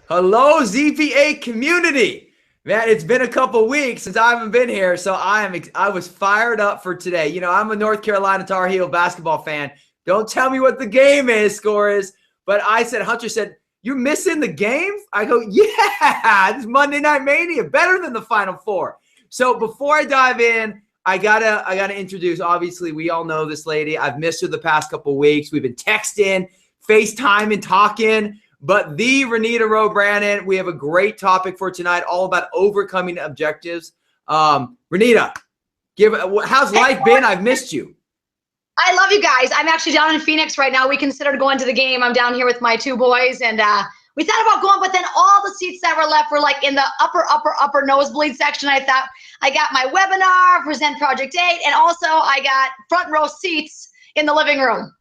Hello, ZPA community. Man, it's been a couple weeks since I haven't been here, so I was fired up for today. You know, I'm a North Carolina Tar Heel basketball fan. Don't tell me what the game score is, but Hunter said, "You're missing the game?" I go, "Yeah, it's Monday Night Mania, better than the Final Four." So before I dive in, I gotta introduce. Obviously, we all know this lady. I've missed her the past couple of weeks. We've been texting, FaceTime, and talking. But the Renita Rowe Brannon, we have a great topic for tonight, all about overcoming objectives. Renita, how's life been? I've missed you. I love you guys. I'm actually down in Phoenix right now. We considered going to the game. I'm down here with my two boys, and we thought about going, but then all the seats that were left were like in the upper nosebleed section. I thought I got my webinar, Present Project 8, and also I got front row seats in the living room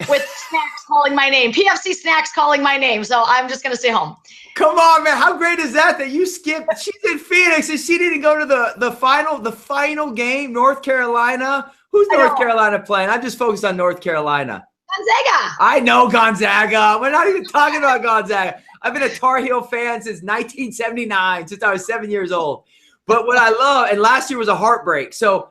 with snacks calling my name, PFC snacks calling my name. So I'm just going to stay home. Come on, man. How great is that you skipped? She's in Phoenix and she didn't go to the final game, North Carolina. Who's North Carolina playing? I'm just focused on North Carolina. Gonzaga. I know Gonzaga. We're not even talking about Gonzaga. I've been a Tar Heel fan since 1979, since I was 7 years old. But what I love, and last year was a heartbreak. So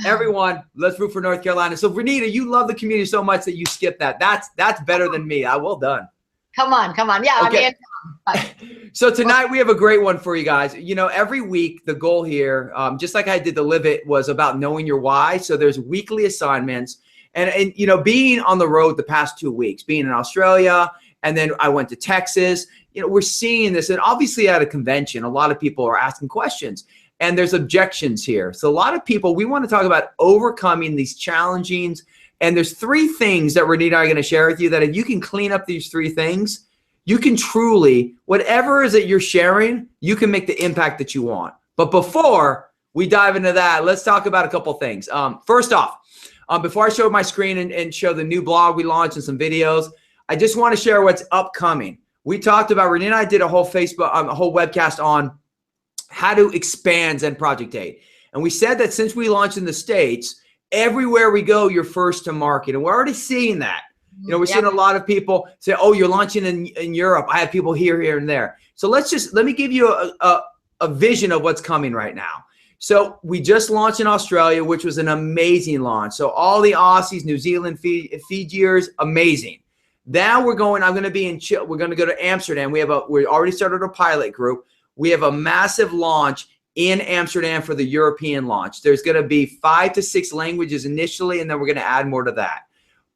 everyone, let's root for North Carolina. So Renita, you love the community so much that you skipped that. That's better than me. Well done. Come on. Yeah, okay. So tonight we have a great one for you guys. You know, every week the goal here, just like I did the Live It, was about knowing your why. So there's weekly assignments, and you know, being on the road the past 2 weeks, being in Australia, and then I went to Texas. You know, we're seeing this, and obviously at a convention, a lot of people are asking questions. And there's objections here. So a lot of people, we want to talk about overcoming these challengings. And there's 3 things that Renita and I are going to share with you that if you can clean up these 3 things, you can truly, whatever it is that you're sharing, you can make the impact that you want. But before we dive into that, let's talk about a couple things. First off, before I show my screen and show the new blog we launched and some videos, I just want to share what's upcoming. We talked about, Renita and I did a whole a whole webcast on how to expand Zen Project 8. And we said that since we launched in the States, everywhere we go, you're first to market. And we're already seeing that. You know, we're seeing a lot of people say, oh, you're launching in Europe. I have people here, and there. So let me give you a vision of what's coming right now. So we just launched in Australia, which was an amazing launch. So all the Aussies, New Zealand, Fijiers, amazing. Now we're going to go to Amsterdam. We already started a pilot group. We have a massive launch in Amsterdam for the European launch. There's going to be 5 to 6 languages initially, and then we're going to add more to that.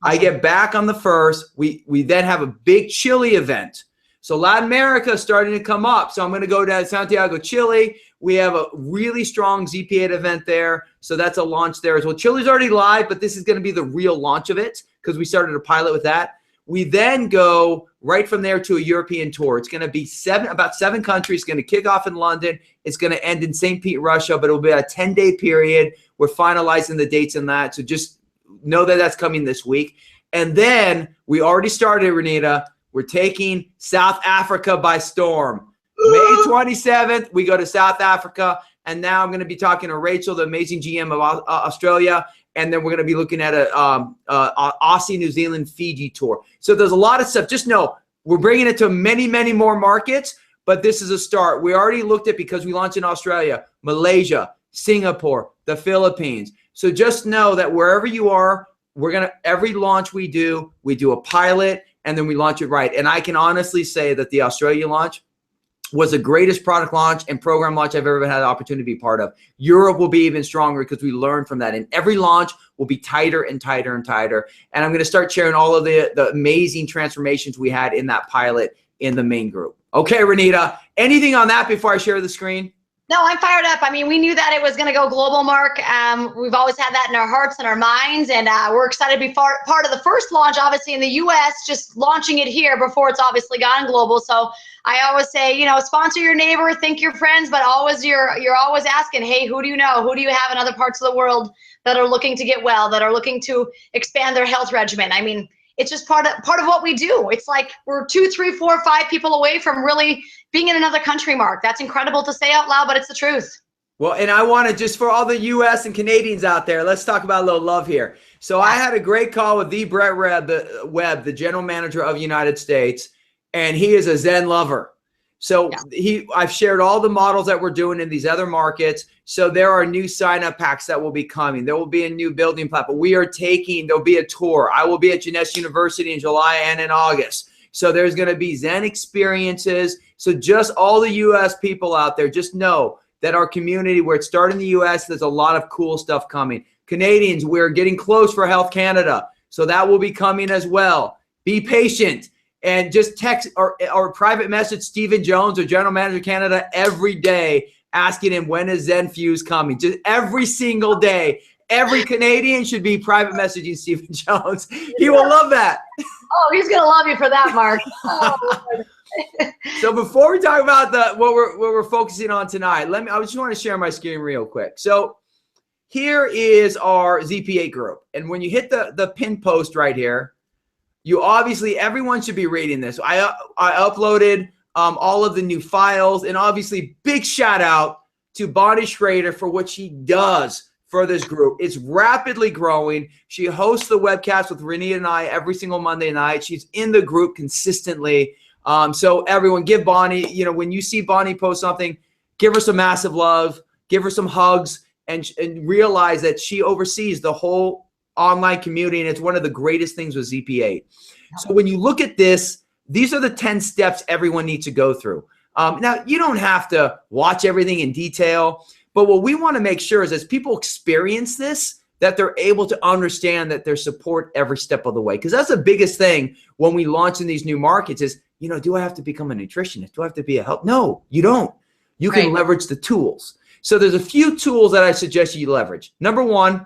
I get back on the 1st. We then have a big Chile event. So Latin America is starting to come up. So I'm going to go to Santiago, Chile. We have a really strong ZP8 event there. So that's a launch there as well. Chile's already live, but this is going to be the real launch of it because we started a pilot with that. We then go right from there to a European tour. It's going to be about 7 countries. It's going to kick off in London. It's going to end in St. Pete, Russia, but it will be a 10-day period. We're finalizing the dates on that. So just know that that's coming this week. And then we already started, Renita. We're taking South Africa by storm. May 27th, we go to South Africa. And now I'm going to be talking to Rachel, the amazing GM of Australia. And then we're going to be looking at a Aussie, New Zealand, Fiji tour. So there's a lot of stuff. Just know we're bringing it to many, many more markets, but this is a start. We already looked at, because we launched in Australia, Malaysia, Singapore, the Philippines. So just know that wherever you are, every launch we do a pilot, and then we launch it right. And I can honestly say that the Australia launch was the greatest product launch and program launch I've ever had the opportunity to be part of. Europe will be even stronger because we learned from that. And every launch will be tighter and tighter and tighter. And I'm going to start sharing all of the amazing transformations we had in that pilot in the main group. Okay, Renita, anything on that before I share the screen? No, I'm fired up. I mean, we knew that it was going to go global, Mark. We've always had that in our hearts and our minds, and we're excited to be part of the first launch, obviously, in the U.S., just launching it here before it's obviously gone global. So I always say, you know, sponsor your neighbor, think your friends, but always you're always asking, hey, who do you know? Who do you have in other parts of the world that are looking to get well, that are looking to expand their health regimen? I mean, it's just part of what we do. It's like we're 2, 3, 4, 5 people away from really being in another country, Mark. That's incredible to say out loud, but it's the truth. Well, and I want to, just for all the U.S. and Canadians out there, let's talk about a little love here. So I had a great call with the Brett Webb, the general manager of United States, and he is a Zen lover. So I've shared all the models that we're doing in these other markets. So there are new sign-up packs that will be coming. There will be a new building platform. There'll be a tour. I will be at Jeunesse University in July and in August. So there's going to be Zen experiences. So just all the U.S. people out there, just know that our community, where it started in the U.S., there's a lot of cool stuff coming. Canadians, we're getting close for Health Canada. So that will be coming as well. Be patient. And just text or private message Stephen Jones or General Manager Canada every day, asking him when is Zen Fuse coming. Just every single day. Every Canadian should be private messaging Stephen Jones. He will love that. Oh, he's gonna love you for that, Mark. Oh, so before we talk about what we're focusing on tonight, I just want to share my screen real quick. So here is our ZP8 group, and when you hit the pin post right here, you obviously, everyone should be reading this. I uploaded all of the new files, and obviously big shout out to Bonnie Schrader for what she does for this group. It's rapidly growing. She hosts the webcast with Renita and I every single Monday night. She's in the group consistently. So everyone give Bonnie, when you see Bonnie post something, give her some massive love, give her some hugs, and realize that she oversees the whole online community, and it's one of the greatest things with ZP8. So when you look at this, these are the 10 steps everyone needs to go through. Now, you don't have to watch everything in detail, but what we want to make sure is as people experience this, that they're able to understand that there's support every step of the way. Because that's the biggest thing when we launch in these new markets is, do I have to become a nutritionist? Do I have to be a help? No, you don't. You can leverage the tools. So there's a few tools that I suggest you leverage. Number one,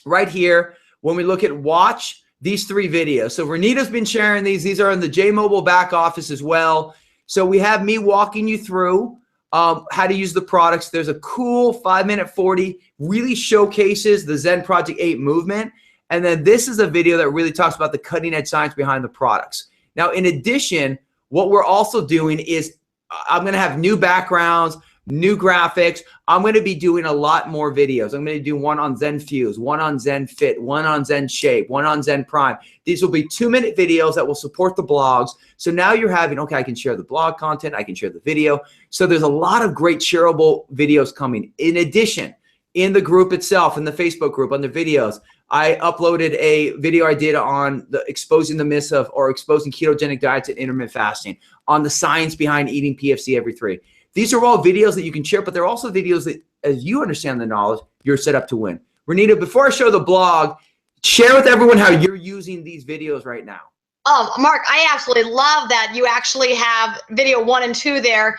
right here, when we look at watch these 3 videos. So Renita's been sharing these. These are in the J-Mobile back office as well. So we have me walking you through how to use the products. There's a cool 5-minute 40, really showcases the Zen Project 8 movement. And then this is a video that really talks about the cutting edge science behind the products. Now, in addition, what we're also doing is I'm going to have new backgrounds, new graphics. I'm going to be doing a lot more videos. I'm going to do one on Zen Fuse, one on Zen Fit, one on Zen Shape, one on Zen Prime. These will be 2-minute videos that will support the blogs. So now you're having, okay, I can share the blog content, I can share the video. So there's a lot of great shareable videos coming. In addition, in the group itself, in the Facebook group, on the videos, I uploaded a video I did on exposing the myths of, or exposing ketogenic diets and intermittent fasting, on the science behind eating PFC every 3. These are all videos that you can share, but they're also videos that, as you understand the knowledge, you're set up to win. Renita, before I show the blog, share with everyone how you're using these videos right now. Mark, I absolutely love that you actually have video 1 and 2 there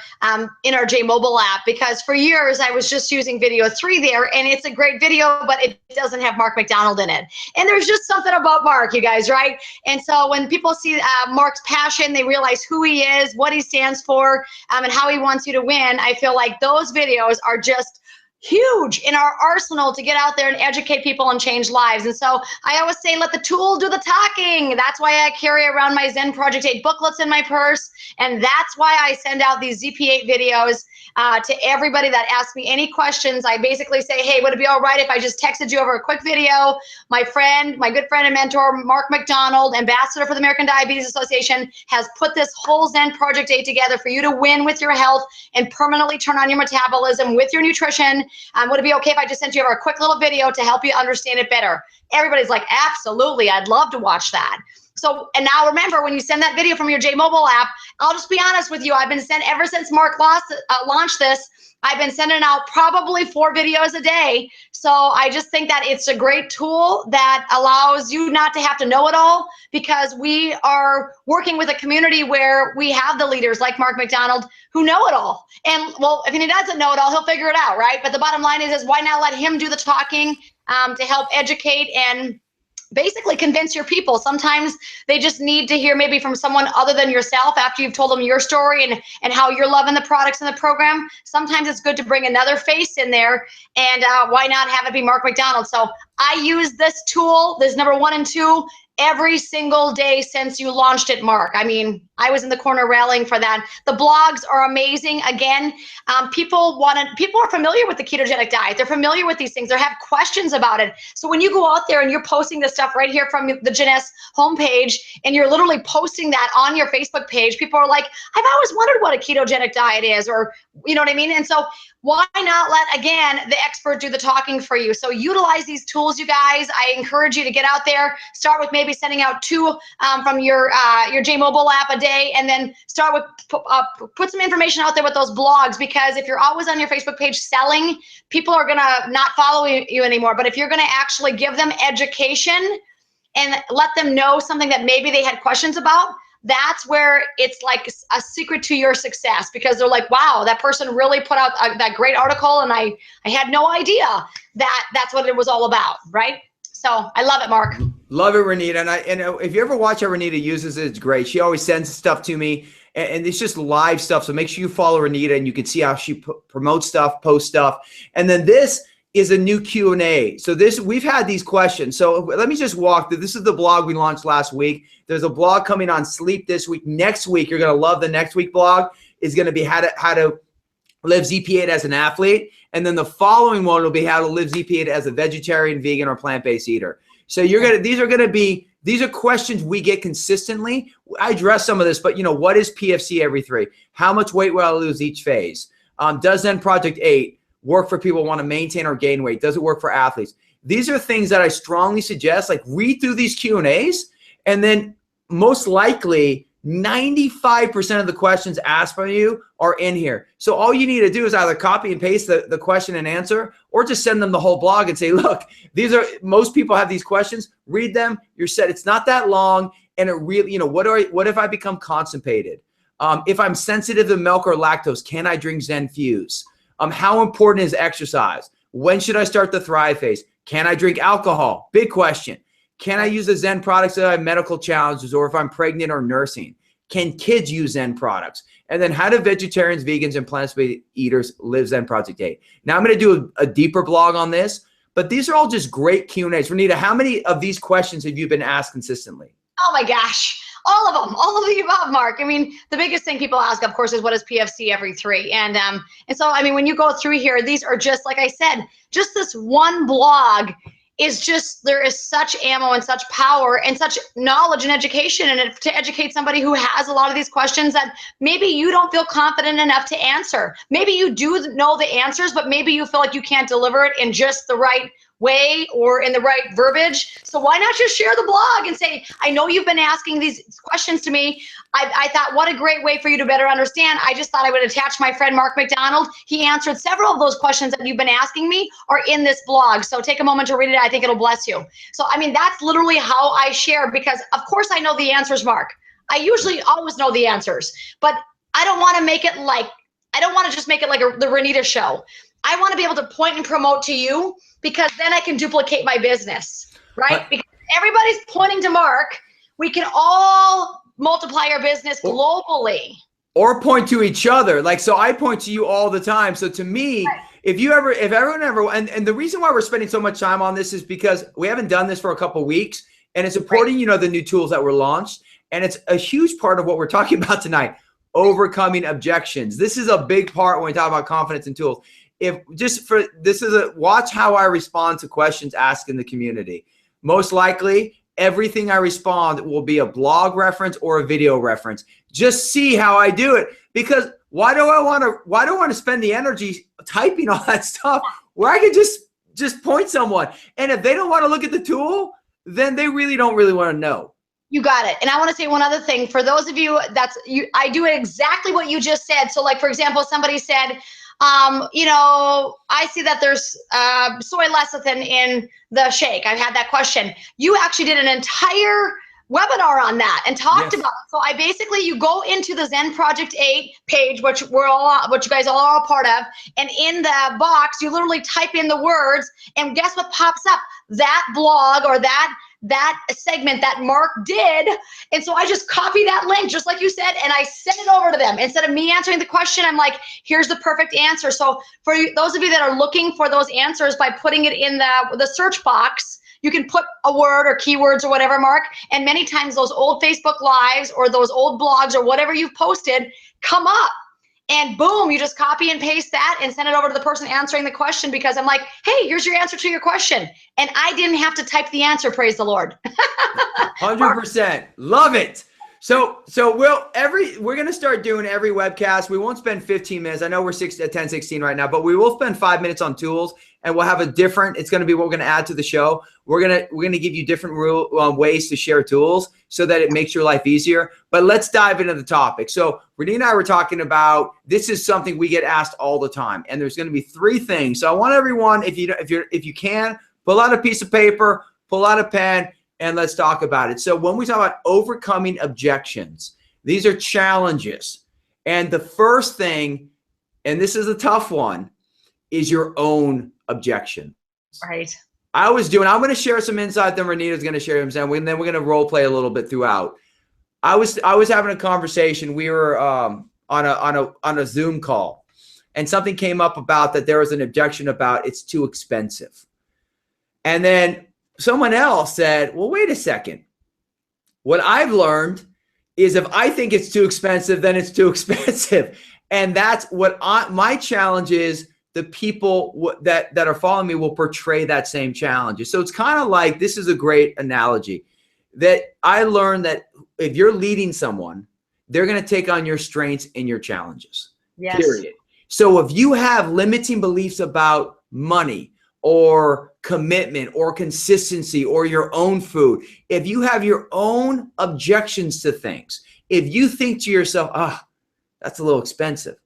in our J-Mobile app, because for years I was just using video 3 there, and it's a great video, but it doesn't have Mark McDonald in it. And there's just something about Mark, you guys, right? And so when people see Mark's passion, they realize who he is, what he stands for, and how he wants you to win. I feel like those videos are just huge in our arsenal to get out there and educate people and change lives. And so I always say, let the tool do the talking. That's why I carry around my Zen Project 8 booklets in my purse. And that's why I send out these ZP8 videos to everybody that asks me any questions. I basically say, hey, would it be all right if I just texted you over a quick video? My good friend and mentor, Mark McDonald, ambassador for the American Diabetes Association, has put this whole Zen Project 8 together for you to win with your health and permanently turn on your metabolism with your nutrition. Would it be okay if I just sent you over a quick little video to help you understand it better? Everybody's like, absolutely, I'd love to watch that. So, and now remember, when you send that video from your J-Mobile app, I'll just be honest with you, I've been ever since Mark launched this, I've been sending out probably 4 videos a day. So I just think that it's a great tool that allows you not to have to know it all, because we are working with a community where we have the leaders like Mark McDonald who know it all. And well, if he doesn't know it all, he'll figure it out, right? But the bottom line is why not let him do the talking to help educate and basically convince your people. Sometimes they just need to hear maybe from someone other than yourself after you've told them your story and how you're loving the products in the program. Sometimes it's good to bring another face in there, and why not have it be Mark McDonald? So I use this tool, this number 1 and 2, every single day since you launched it, Mark. I mean, I was in the corner rallying for that. The blogs are amazing. Again, people are familiar with the ketogenic diet. They're familiar with these things. They have questions about it. So when you go out there and you're posting this stuff right here from the Jeunesse homepage, and you're literally posting that on your Facebook page, people are like, I've always wondered what a ketogenic diet is, or you know what I mean? And so why not let, again, the expert do the talking for you? So utilize these tools, you guys. I encourage you to get out there. Start with maybe sending out 2 from your J Mobile app a day, and then start with put some information out there with those blogs, because if you're always on your Facebook page selling, people are gonna not follow you anymore. But if you're gonna actually give them education and let them know something that maybe they had questions about, that's where it's like a secret to your success, because they're like, wow, that person really put out that great article, and I had no idea that that's what it was all about, right? So I love it, Mark. Love it, Renita. And if you ever watch how Renita uses it, it's great. She always sends stuff to me, and it's just live stuff. So make sure you follow Renita, and you can see how she promotes stuff, posts stuff. And then this is a new Q&A. So we've had these questions. So let me just walk through. This is the blog we launched last week. There's a blog coming on sleep this week. Next week, you're going to love the next week blog. Is going to be how to live ZP8 as an athlete. And then the following one will be how to live ZP8 as a vegetarian, vegan, or plant-based eater. So these are questions we get consistently. I address some of this, but what is PFC every 3? How much weight will I lose each phase? Does Zen Project 8 work for people who want to maintain or gain weight? Does it work for athletes? These are things that I strongly suggest, like read through these Q&As, and then most likely 95% of the questions asked from you are in here. So all you need to do is either copy and paste the question and answer, or just send them the whole blog and say, look, most people have these questions, read them, you're set. It's not that long. And it really, what if I become constipated? If I'm sensitive to milk or lactose, can I drink Zen Fuse? How important is exercise? When should I start the Thrive phase? Can I drink alcohol? Big question. Can I use the Zen products if I have medical challenges, or if I'm pregnant or nursing? Can kids use Zen products? And then how do vegetarians, vegans, and plant-based eaters live Zen Project 8? Now I'm going to do a deeper blog on this, but these are all just great Q&As. Renita, how many of these questions have you been asked consistently? Oh my gosh. All of them, all of the above, Mark. I mean, the biggest thing people ask, of course, is what is PFC every 3? And so, I mean, when you go through here, these are just, like I said, just this one blog is just, there is such ammo and such power and such knowledge and education in it to educate somebody who has a lot of these questions that maybe you don't feel confident enough to answer. Maybe you do know the answers, but maybe you feel like you can't deliver it in just the right way or in the right verbiage. So why not just share the blog and say, I know you've been asking these questions to me. I thought, what a great way for you to better understand. I just thought I would attach my friend Mark McDonald. He answered several of those questions that you've been asking me are in this blog. So take a moment to read it. I think it'll bless you. So, I mean, that's literally how I share, because of course I know the answers, Mark. I usually always know the answers, but I don't want to make it like, I don't want to just make it like the Renita show. I want to be able to point and promote to you, because then I can duplicate my business, right? Because everybody's pointing to Mark. We can all multiply our business globally. Or point to each other. Like, so I point to you all the time. So to me, right. if everyone ever, and the reason why we're spending so much time on this is because we haven't done this for a couple of weeks, and it's important, right. The new tools that were launched. And it's a huge part of what we're talking about tonight, overcoming objections. This is a big part when we talk about confidence and tools. Watch how I respond to questions asked in the community. Most likely, everything I respond will be a blog reference or a video reference. Just see how I do it, because why do I want to spend the energy typing all that stuff where I could just point someone? And if they don't want to look at the tool, then they really don't want to know. You got it. And I want to say one other thing for those of you I do exactly what you just said. So like, for example, somebody said, I see that there's soy lecithin in the shake. I've had that question. You actually did an entire webinar on that and talked about it. So you go into the Zen Project 8 page, which you guys all are a part of, and in the box you literally type in the words, and guess what pops up? That blog or that segment that Mark did. And so I just copy that link, just like you said, and I send it over to them. Instead of me answering the question, I'm like, here's the perfect answer. So for those of you that are looking for those answers by putting it in the search box, you can put a word or keywords or whatever, Mark. And many times those old Facebook Lives or those old blogs or whatever you've posted come up. And boom, you just copy and paste that and send it over to the person answering the question, because I'm like, hey, here's your answer to your question. And I didn't have to type the answer, praise the Lord. 100%. Love it. So we're going to start doing every webcast. We won't spend 15 minutes. I know we're 10:16 right now, but we will spend 5 minutes on tools, and we'll have a different, it's going to be what we're going to add to the show. We're going to give you different ways to share tools so that it makes your life easier. But let's dive into the topic. So Renee and I were talking about, this is something we get asked all the time, and there's going to be 3 things. So I want everyone, if you can, pull out a piece of paper, pull out a pen, and let's talk about it. So when we talk about overcoming objections, these are challenges. And the first thing, and this is a tough one, is your own objection. Right. I'm going to share some insight, then Renita's going to share some, and then we're going to role play a little bit throughout. I was having a conversation. We were on a Zoom call, and something came up about that there was an objection about it's too expensive. And then someone else said, well, wait a second. What I've learned is if I think it's too expensive, then it's too expensive. And that's what my challenge is. The people that are following me will portray that same challenge. So it's kind of like, this is a great analogy that I learned, that if you're leading someone, they're going to take on your strengths and your challenges. Yes. Period. So if you have limiting beliefs about money or commitment or consistency or your own food, if you have your own objections to things, if you think to yourself, that's a little expensive,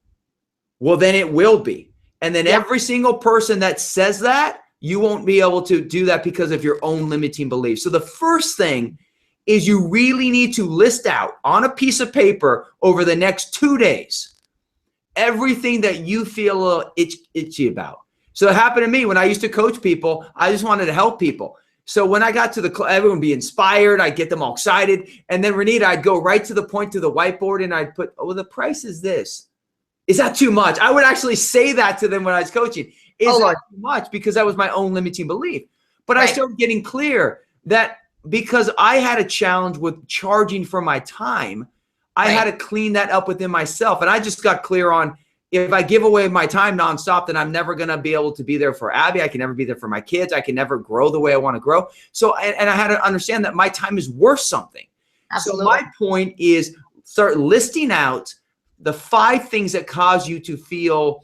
well, then it will be. And then every single person that says that, you won't be able to do that because of your own limiting beliefs. So the first thing is you really need to list out on a piece of paper over the next 2 days everything that you feel a little itchy about. So it happened to me when I used to coach people. I just wanted to help people. So when I got to everyone would be inspired, I'd get them all excited. And then Renita, I'd go right to the point, to the whiteboard, and I'd put, the price is this. Is that too much? I would actually say that to them when I was coaching. Is that too much? Because that was my own limiting belief. But I started getting clear that because I had a challenge with charging for my time, I had to clean that up within myself. And I just got clear on, if I give away my time nonstop, then I'm never going to be able to be there for Abby. I can never be there for my kids. I can never grow the way I want to grow. So, and I had to understand that my time is worth something. Absolutely. So my point is, start listing out the 5 things that cause you to feel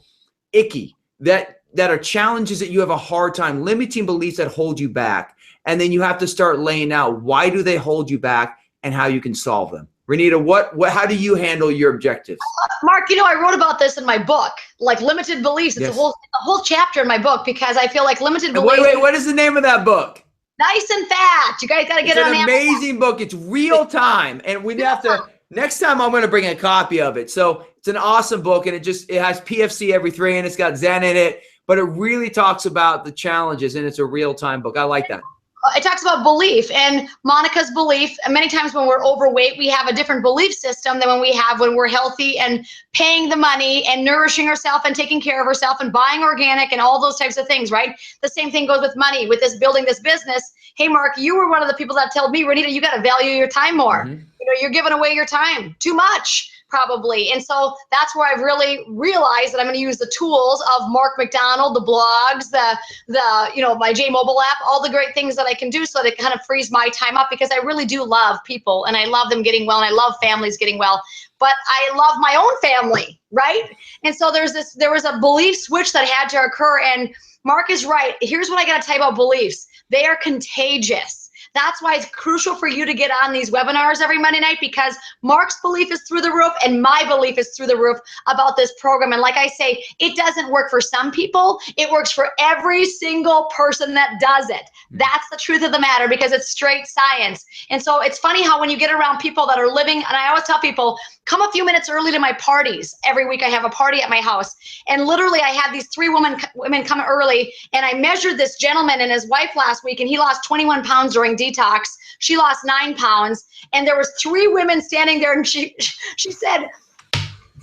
icky, that are challenges that you have a hard time, limiting beliefs that hold you back. And then you have to start laying out, why do they hold you back and how you can solve them. Renita, how do you handle your objectives? Mark, I wrote about this in my book, like limited beliefs. It's a whole chapter in my book, because I feel like limited beliefs. Wait, what is the name of that book? Nice and Fat. You guys got to get it on Amazon. It's an amazing book. It's real time. And we'd have to, next time I'm going to bring a copy of it. So it's an awesome book, and it has PFC every 3, and it's got Zen in it, but it really talks about the challenges, and it's a real time book. I like that. It talks about belief, and Monica's belief. And many times when we're overweight, we have a different belief system than when we're healthy and paying the money and nourishing ourselves and taking care of ourselves and buying organic and all those types of things, right? The same thing goes with money, with building this business. Hey, Mark, you were one of the people that told me, Renita, you got to value your time more. Mm-hmm. You're giving away your time too much, probably. And so that's where I've really realized that I'm going to use the tools of Mark McDonald, the blogs, my J Mobile app, all the great things that I can do so that it kind of frees my time up, because I really do love people, and I love them getting well, and I love families getting well, but I love my own family, right? And so there was a belief switch that had to occur, and Mark is right. Here's what I got to tell you about beliefs. They are contagious. That's why it's crucial for you to get on these webinars every Monday night, because Mark's belief is through the roof and my belief is through the roof about this program. And like I say, it doesn't work for some people. It works for every single person that does it. That's the truth of the matter, because it's straight science. And so it's funny how when you get around people that are living, and I always tell people, come a few minutes early to my parties. Every week I have a party at my house. And literally I had these 3 women come early, and I measured this gentleman and his wife last week, and he lost 21 pounds during detox. She lost 9 pounds. And there was 3 women standing there, and she said,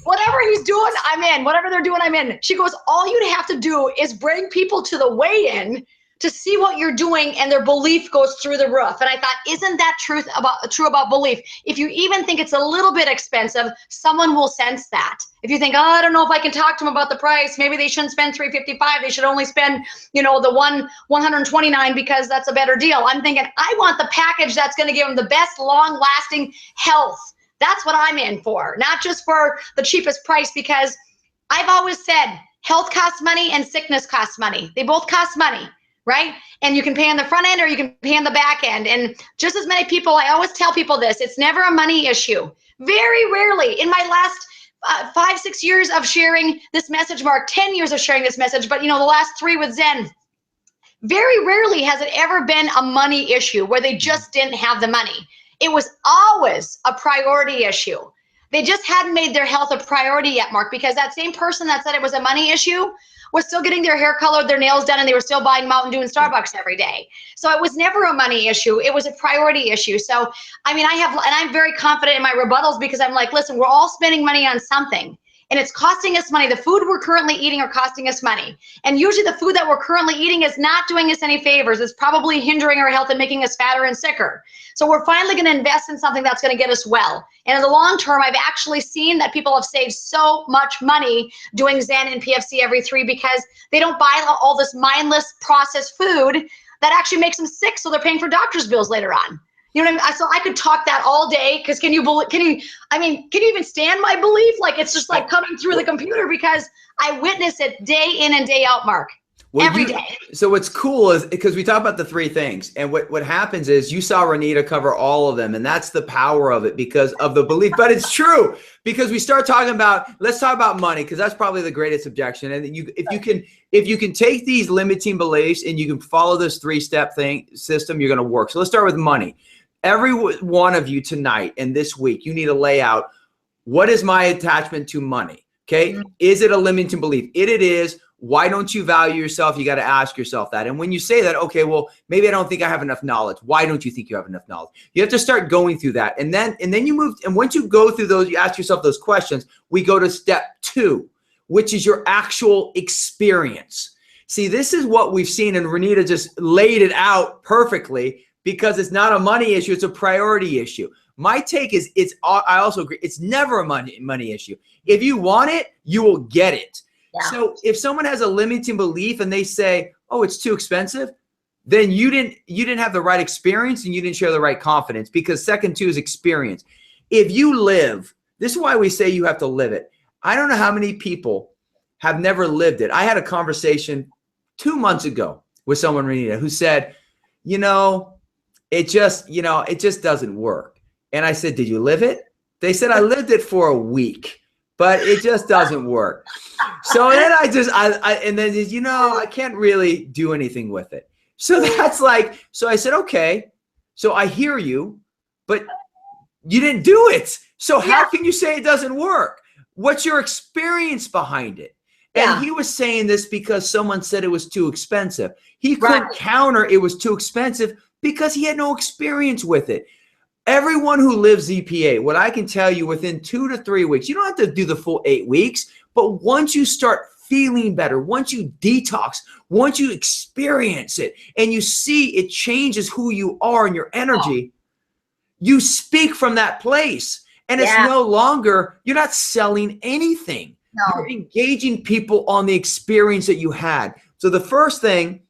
whatever he's doing, I'm in. Whatever they're doing, I'm in. She goes, all you'd have to do is bring people to the weigh-in to see what you're doing, and their belief goes through the roof. And I thought, isn't that true about belief? If you even think it's a little bit expensive, someone will sense that. If you think, oh, I don't know if I can talk to them about the price, maybe they shouldn't spend $355, they should only spend, you know, the $129 because that's a better deal. I'm thinking, I want the package that's going to give them the best long-lasting health. That's what I'm in for, not just for the cheapest price, because I've always said health costs money and sickness costs money. They both cost money, right? And you can pay on the front end or you can pay on the back end. And just as many people, I always tell people this, it's never a money issue. Very rarely in my last 5-6 years of sharing this message, Mark, 10 years of sharing this message, but you know, the last 3 with Zen, very rarely has it ever been a money issue where they just didn't have the money. It was always a priority issue. They just hadn't made their health a priority yet, Mark, because that same person that said it was a money issue was still getting their hair colored, their nails done, and they were still buying Mountain Dew and Starbucks every day. So it was never a money issue. It was a priority issue. So, I mean, I'm very confident in my rebuttals, because I'm like, listen, we're all spending money on something, and it's costing us money. The food we're currently eating are costing us money. And usually the food that we're currently eating is not doing us any favors. It's probably hindering our health and making us fatter and sicker. So we're finally going to invest in something that's going to get us well. And in the long term, I've actually seen that people have saved so much money doing Zen and PFC every 3, because they don't buy all this mindless processed food that actually makes them sick. So they're paying for doctor's bills later on. You know what I mean? So I could talk that all day, because can you even stand my belief? Like, it's just like coming through the computer, because I witness it day in and day out, Mark. Every day. So what's cool is, because we talk about the 3 things, and what happens is you saw Renita cover all of them, and that's the power of it, because of the belief. But it's true, because we start talking about, let's talk about money, because that's probably the greatest objection. And if you can take these limiting beliefs and you can follow this 3-step system, you're going to work. So let's start with money. Every one of you tonight and this week, you need to lay out, what is my attachment to money? Okay. Mm-hmm. Is it a limiting belief? It is. Why don't you value yourself? You got to ask yourself that. And when you say that, okay, well, maybe I don't think I have enough knowledge. Why don't you think you have enough knowledge? You have to start going through that. And then you move. And once you go through those, you ask yourself those questions, we go to step 2, which is your actual experience. See, this is what we've seen, and Renita just laid it out perfectly, because it's not a money issue. It's a priority issue. My take is, I also agree, it's never a money issue. If you want it, you will get it. Yeah. So if someone has a limiting belief and they say, oh, it's too expensive, then you didn't have the right experience, and you didn't share the right confidence, because second 2 is experience. If you live, this is why we say you have to live it. I don't know how many people have never lived it. I had a conversation 2 months ago with someone, Renita, who said, it just doesn't work. And I said, did you live it? They said, I lived it for a week, but it just doesn't work. So then I can't really do anything with it. So that's like, so I said, okay, so I hear you, but you didn't do it. So how can you say it doesn't work? What's your experience behind it? And he was saying this because someone said it was too expensive. He couldn't counter it was too expensive, because he had no experience with it. Everyone who lives ZPA, what I can tell you, within 2 to 3 weeks, you don't have to do the full 8 weeks, but once you start feeling better, once you detox, once you experience it and you see it changes who you are and your energy, you speak from that place. And it's no longer, you're not selling anything. No. You're engaging people on the experience that you had. So the first thing,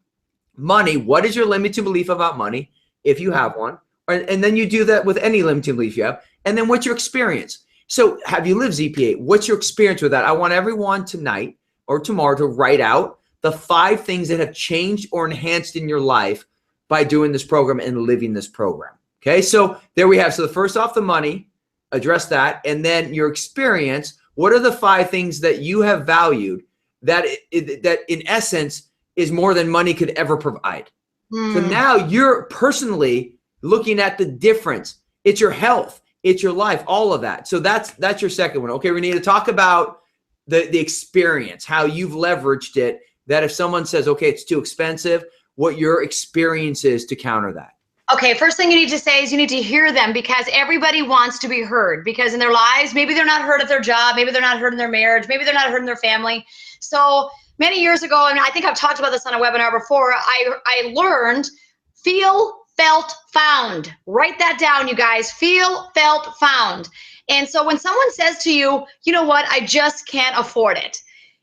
money, what is your limiting belief about money, if you have one? And then you do that with any limiting belief you have. And then what's your experience? So have you lived ZPA? What's your experience with that? I want everyone tonight or tomorrow to write out the 5 things that have changed or enhanced in your life by doing this program and living this program. Okay, so there we have. So the first off, the money, address that. And then your experience, what are the 5 things that you have valued that in essence is more than money could ever provide? So now you're personally looking at the difference. It's your health, it's your life, all of that. So that's your second one. Okay, we need to talk about the experience, how you've leveraged it, that if someone says, okay, it's too expensive, what your experience is to counter that. Okay, first thing you need to say is you need to hear them, because everybody wants to be heard, because in their lives, maybe they're not heard at their job, maybe they're not heard in their marriage, maybe they're not heard in their family. So many years ago, and I think I've talked about this on a webinar before, I learned feel, felt, found. Write that down, you guys. Feel, felt, found. And so when someone says to you, you know what, I just can't afford it.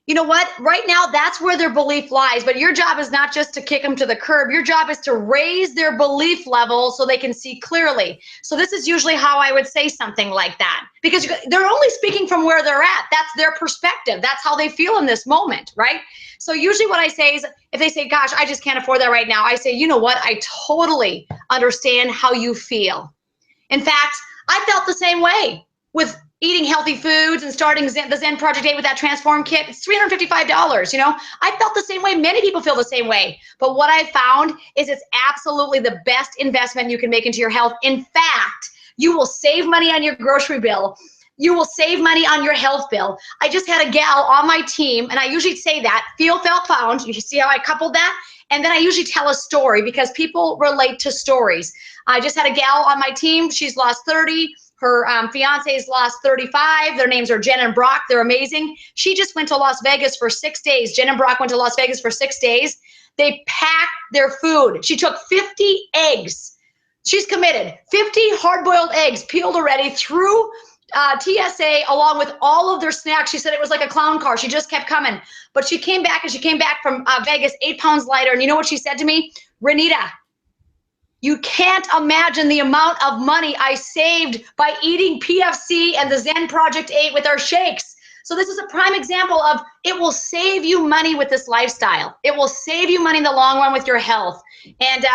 You know what? Right now, that's where their belief lies. But your job is not just to kick them to the curb. Your job is to raise their belief level so they can see clearly. So this is usually how I would say something like that, because they're only speaking from where they're at. That's their perspective. That's how they feel in this moment, right? So usually what I say is, if they say, gosh, I just can't afford that right now, I say, you know what? I totally understand how you feel. In fact, I felt the same way with eating healthy foods and starting the Zen Project 8 with that Transform Kit. It's $355, you know? I felt the same way. Many people feel the same way. But what I found is it's absolutely the best investment you can make into your health. In fact, you will save money on your grocery bill. You will save money on your health bill. I just had a gal on my team, and I usually say that, feel, felt, found. You see how I coupled that? And then I usually tell a story because people relate to stories. I just had a gal on my team. She's lost 30. Her fiance's lost 35. Their names are Jen and Brock. They're amazing. She just went to Las Vegas for 6 days. Jen and Brock went to Las Vegas for 6 days. They packed their food. She took 50 eggs. She's committed. 50 hard-boiled eggs peeled already through TSA along with all of their snacks. She said it was like a clown car. She just kept coming. But she came back, and she came back from Vegas 8 pounds lighter. And you know what she said to me? Renita, you can't imagine the amount of money I saved by eating PFC and the Zen Project 8 with our shakes. So this is a prime example of it will save you money with this lifestyle. It will save you money in the long run with your health. And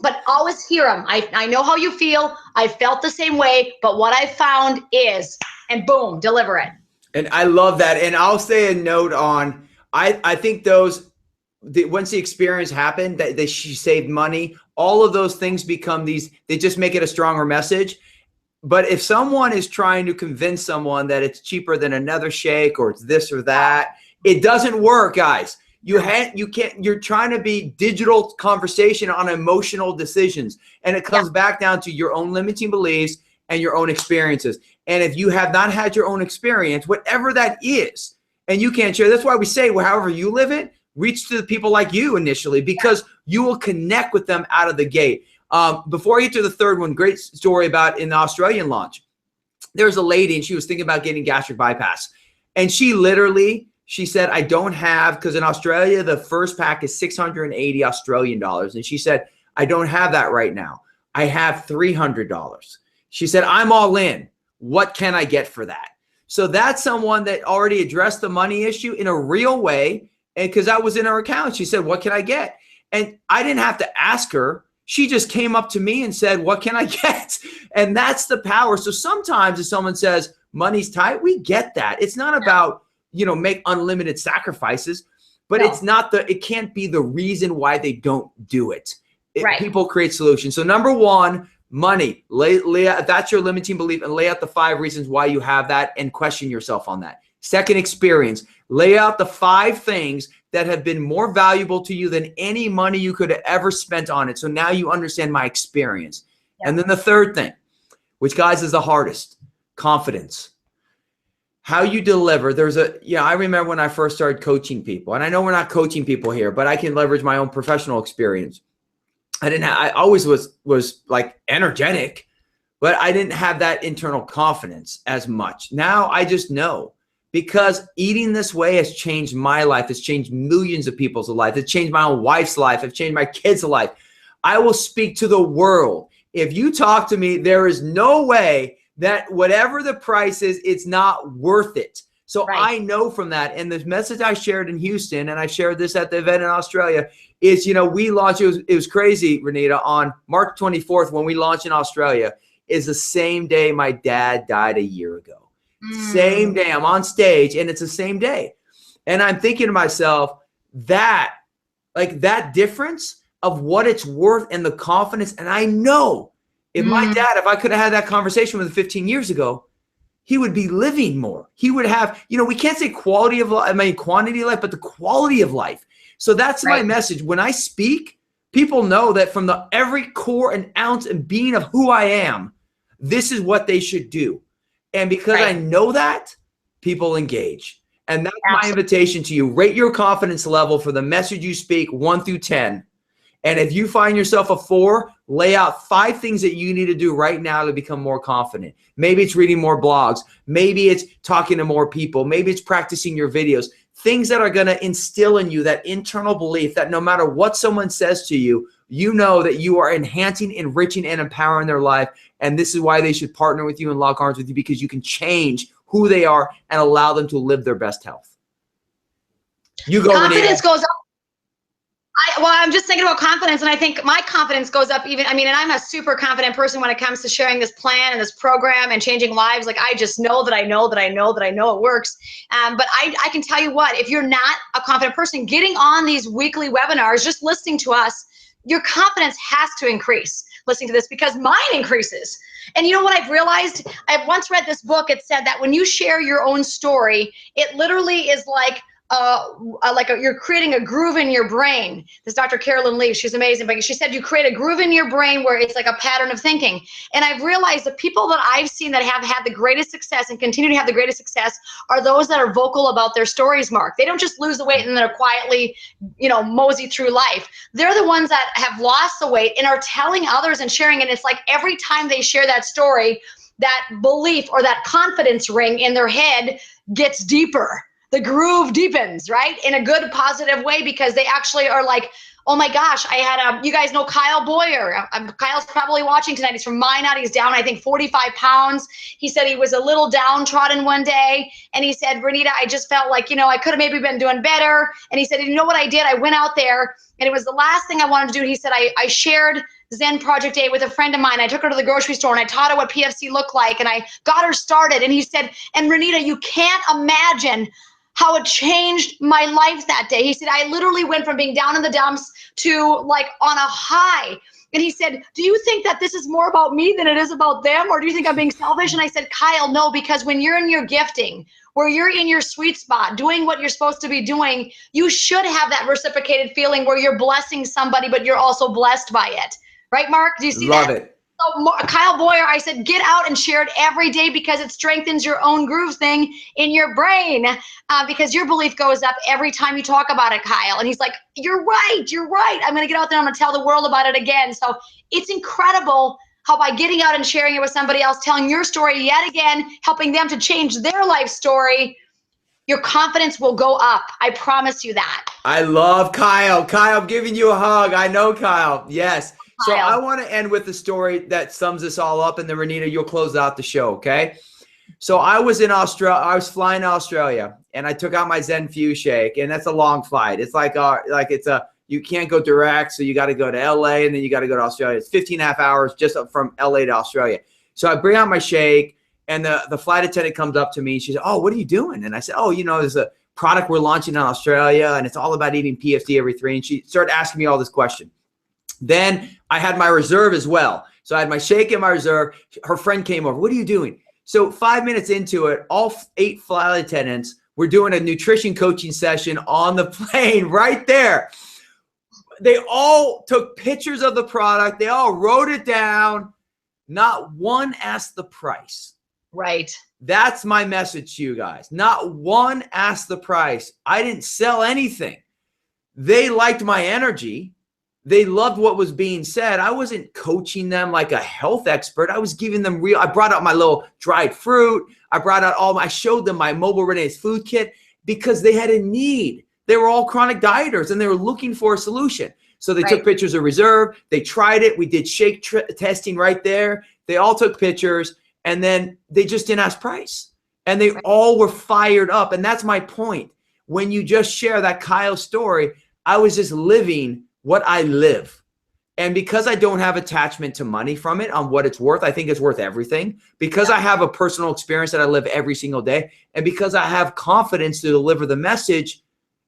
but always hear them. I know how you feel. I felt the same way. But what I found is, and boom, deliver it. And I love that. And I'll say a note on, I think those, once the experience happened, that she saved money, all of those things become these, they just make it a stronger message. But if someone is trying to convince someone that it's cheaper than another shake or it's this or that, it doesn't work, guys. You can't, you're trying to be digital conversation on emotional decisions. And it comes back down to your own limiting beliefs and your own experiences. And if you have not had your own experience, whatever that is, and you can't share, that's why we say, well, however you live it, reach to the people like you initially, because you will connect with them out of the gate. Before I get to the third one, great story about in the Australian launch. There's a lady and she was thinking about getting gastric bypass. And she literally, she said, I don't have, because in Australia, the first pack is 680 Australian dollars. And she said, I don't have that right now. I have $300. She said, I'm all in. What can I get for that? So that's someone that already addressed the money issue in a real way. And because that was in her account, she said, what can I get? And I didn't have to ask her. She just came up to me and said, what can I get? And that's the power. So sometimes if someone says money's tight, we get that. It's not about, you know, make unlimited sacrifices, but it's not it can't be the reason why they don't do it. People create solutions. So number one, money. Lay out, that's your limiting belief, and lay out the 5 reasons why you have that and question yourself on that. Second, experience. Lay out the 5 things that have been more valuable to you than any money you could have ever spent on it. So now you understand my experience. And then the third thing, which guys is the hardest, confidence. How you deliver. There's a, I remember when I first started coaching people, and I know we're not coaching people here, but I can leverage my own professional experience. I always was like energetic, but I didn't have that internal confidence as much. Now I just know, because eating this way has changed my life. It's changed millions of people's life. It's changed my own wife's life. It's changed my kids' life. I will speak to the world. If you talk to me, there is no way that whatever the price is, it's not worth it. So I know from that. And the message I shared in Houston, and I shared this at the event in Australia, is, we launched, it was crazy, Renita, on March 24th when we launched in Australia, is the same day my dad died a year ago. Same day, I'm on stage, and it's the same day. And I'm thinking to myself, that difference of what it's worth and the confidence. And I know if my dad, if I could have had that conversation with him 15 years ago, he would be living more. He would have, we can't say quality of life, quantity of life, but the quality of life. So that's my message. When I speak, people know that from every core and ounce and being of who I am, this is what they should do. And because I know that, people engage. And that's my invitation to you. Rate your confidence level for the message you speak 1 through 10. And if you find yourself a 4, lay out 5 things that you need to do right now to become more confident. Maybe it's reading more blogs. Maybe it's talking to more people. Maybe it's practicing your videos. Things that are going to instill in you that internal belief that no matter what someone says to you, you know that you are enhancing, enriching, and empowering their life. And this is why they should partner with you and lock arms with you, because you can change who they are and allow them to live their best health. You go, confidence Renita. goes up. Well, I'm just thinking about confidence, and I think my confidence goes up even, and I'm a super confident person when it comes to sharing this plan and this program and changing lives. Like, I just know that I know it works. But I can tell you what, if you're not a confident person, getting on these weekly webinars, just listening to us, your confidence has to increase listening to this, because mine increases. And you know what I've realized? I've once read this book. It said that when you share your own story, it literally is like you're creating a groove in your brain. This Dr. Carolyn Leaf, she's amazing, but she said you create a groove in your brain where it's like a pattern of thinking. And I've realized the people that I've seen that have had the greatest success and continue to have the greatest success are those that are vocal about their stories, Mark. They don't just lose the weight and they're quietly, mosey through life. They're the ones that have lost the weight and are telling others and sharing. And it's like every time they share that story, that belief or that confidence ring in their head gets deeper. The groove deepens, right? In a good, positive way, because they actually are like, oh my gosh, I had you guys know Kyle Boyer. Kyle's probably watching tonight. He's from Minot. He's down, I think, 45 pounds. He said he was a little downtrodden one day. And he said, Renita, I just felt like, I could have maybe been doing better. And he said, you know what I did? I went out there and it was the last thing I wanted to do. He said, I shared Zen Project Day with a friend of mine. I took her to the grocery store and I taught her what PFC looked like. And I got her started. And he said, and Renita, you can't imagine how it changed my life that day. He said, I literally went from being down in the dumps to like on a high. And he said, do you think that this is more about me than it is about them? Or do you think I'm being selfish? And I said, Kyle, no, because when you're in your gifting, where you're in your sweet spot, doing what you're supposed to be doing, you should have that reciprocated feeling where you're blessing somebody, but you're also blessed by it. Right, Mark? Do you see that? Love it. So Kyle Boyer, I said, get out and share it every day, because it strengthens your own groove thing in your brain, because your belief goes up every time you talk about it, Kyle. And he's like, you're right. I'm going to get out there. I'm going to tell the world about it again. So it's incredible how by getting out and sharing it with somebody else, telling your story yet again, helping them to change their life story, your confidence will go up. I promise you that. I love Kyle. Kyle, I'm giving you a hug. I know Kyle. Yes. So I want to end with a story that sums this all up, and then Renita, you'll close out the show, okay? So I was in Australia. I was flying to Australia, and I took out my Zen Fuse shake, and that's a long flight. It's like you can't go direct, so you got to go to LA, and then you got to go to Australia. It's 15.5 hours just up from LA to Australia. So I bring out my shake, and the flight attendant comes up to me. She said, "Oh, what are you doing?" And I said, "Oh, there's a product we're launching in Australia, and it's all about eating PFD every 3." And she started asking me all this question. Then I had my reserve as well. So I had my shake and my reserve. Her friend came over. What are you doing? So 5 minutes into it, all 8 flight attendants were doing a nutrition coaching session on the plane right there. They all took pictures of the product. They all wrote it down. Not one asked the price. Right. That's my message to you guys. Not one asked the price. I didn't sell anything. They liked my energy. They loved what was being said. I wasn't coaching them like a health expert. I was giving them real. I brought out my little dried fruit. I showed them my Mobile Renee's food kit, because they had a need. They were all chronic dieters and they were looking for a solution. So they took pictures of reserve. They tried it. We did shake testing right there. They all took pictures, and then they just didn't ask price. And they all were fired up. And that's my point. When you just share that Kyle story, I was just living what I live. And because I don't have attachment to money from it on what it's worth, I think it's worth everything. Because I have a personal experience that I live every single day, and because I have confidence to deliver the message,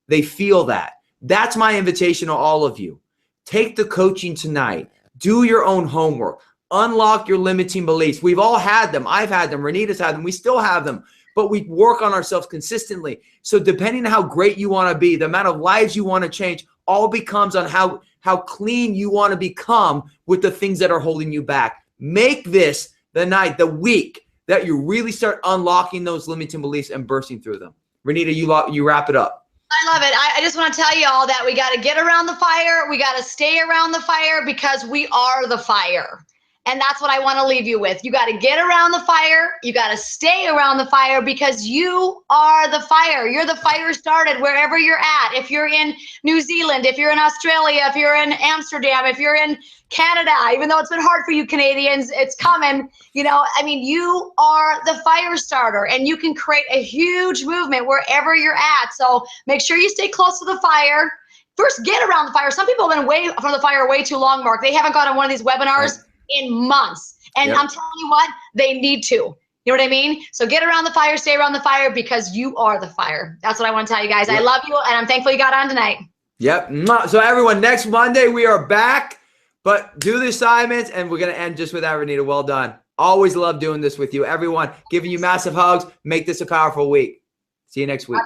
they feel that. That's my invitation to all of you. Take the coaching tonight. Do your own homework. Unlock your limiting beliefs. We've all had them. I've had them. Renita's had them. We still have them. But we work on ourselves consistently. So depending on how great you want to be, the amount of lives you want to change, all becomes on how clean you want to become with the things that are holding you back. Make this the night, the week that you really start unlocking those limiting beliefs and bursting through them. Renita, you wrap it up. I love it. I just want to tell you all that we got to get around the fire. We got to stay around the fire because we are the fire. And that's what I want to leave you with. You got to get around the fire. You got to stay around the fire because you are the fire. You're the fire started wherever you're at. If you're in New Zealand, if you're in Australia, if you're in Amsterdam, if you're in Canada, even though it's been hard for you Canadians, it's coming. You know, I mean, you are the fire starter and you can create a huge movement wherever you're at. So make sure you stay close to the fire. First, get around the fire. Some people have been away from the fire way too long, Mark. They haven't gone on one of these webinars in months. And I'm telling you what, they need to. You know what I mean? So get around the fire, stay around the fire because you are the fire. That's what I want to tell you guys. I love you and I'm thankful you got on tonight. Yep. So everyone, next Monday we are back, but do the assignments and we're going to end just with that, Renita. Well done. Always love doing this with you. Everyone, giving you massive hugs. Make this a powerful week. See you next week.